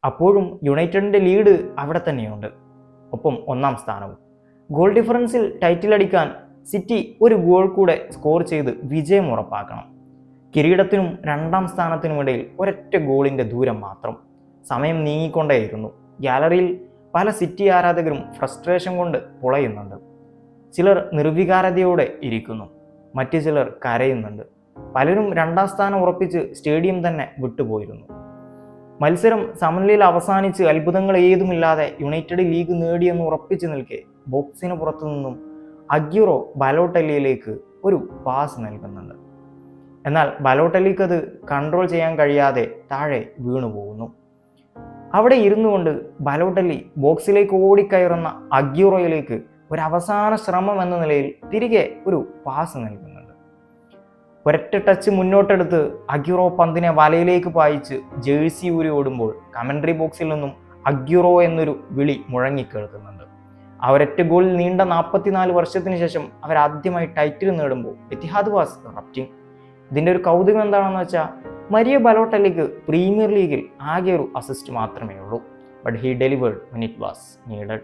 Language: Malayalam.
അപ്പോഴും യുണൈറ്റഡിൻ്റെ ലീഡ് അവിടെ തന്നെയുണ്ട്, ഒപ്പം 1-ാം സ്ഥാനവും. ഗോൾ ഡിഫറൻസിൽ ടൈറ്റിൽ അടിക്കാൻ സിറ്റി ഒരു ഗോൾ കൂടെ സ്കോർ ചെയ്ത് വിജയം ഉറപ്പാക്കണം. കിരീടത്തിനും 2-ാം സ്ഥാനത്തിനുമിടയിൽ ഒരൊറ്റ ഗോളിൻ്റെ ദൂരം മാത്രം. സമയം നീങ്ങിക്കൊണ്ടേയിരുന്നു. ഗ്യാലറിയിൽ പല സിറ്റി ആരാധകരും ഫ്രസ്ട്രേഷൻ കൊണ്ട് പുളയുന്നുണ്ട്. ചിലർ നിർവികാരതയോടെ ഇരിക്കുന്നു, മറ്റു ചിലർ കരയുന്നുണ്ട്. പലരും 2-ാം സ്ഥാനം ഉറപ്പിച്ച് സ്റ്റേഡിയം തന്നെ വിട്ടുപോയിരുന്നു. മത്സരം സമനിലയിൽ അവസാനിച്ച് അത്ഭുതങ്ങൾ ഏതുമില്ലാതെ യുണൈറ്റഡ് ലീഗ് നേടിയെന്ന് ഉറപ്പിച്ചു നിൽക്കെ ബോക്സിന് പുറത്തു നിന്നും അഗ്യൂറോ ബലോട്ടല്ലിയിലേക്ക് ഒരു പാസ് നൽകുന്നുണ്ട്. എന്നാൽ ബലോട്ടല്ലിക്ക് അത് കൺട്രോൾ ചെയ്യാൻ കഴിയാതെ താഴെ വീണുപോകുന്നു. അവിടെ ഇരുന്നു കൊണ്ട് ബലോട്ടല്ലി ബോക്സിലേക്ക് ഓടിക്കയറുന്ന അഗ്യൂറോയിലേക്ക് ഒരു അവസാന ശ്രമം എന്ന നിലയിൽ തിരികെ ഒരു പാസ് നൽകുന്നുണ്ട്. ഒരൊറ്റ ടച്ച് മുന്നോട്ടെടുത്ത് അഗ്യൂറോ പന്തിനെ വലയിലേക്ക് പായിച്ച് ജേഴ്സി ഊരി ഓടുമ്പോൾ കമൻട്രി ബോക്സിൽ നിന്നും അഗ്യൂറോ എന്നൊരു വിളി മുഴങ്ങിക്കേൾക്കുന്നുണ്ട്. ഒരൊറ്റ ഗോളിൽ നീണ്ട 44 വർഷത്തിന് ശേഷം അവരാദ്യമായി ടൈറ്റിൽ നേടുമ്പോൾ എത്തിഹാദ് വാസ് റപ്റ്റിംഗ്. ഇതിൻ്റെ ഒരു കൗതുകം എന്താണെന്ന് വെച്ചാൽ, മരിയ ബലോട്ടല്ലിക്ക് പ്രീമിയർ ലീഗിൽ ആകെ ഒരു അസിസ്റ്റ് മാത്രമേ ഉള്ളൂ. But he delivered when it was needed.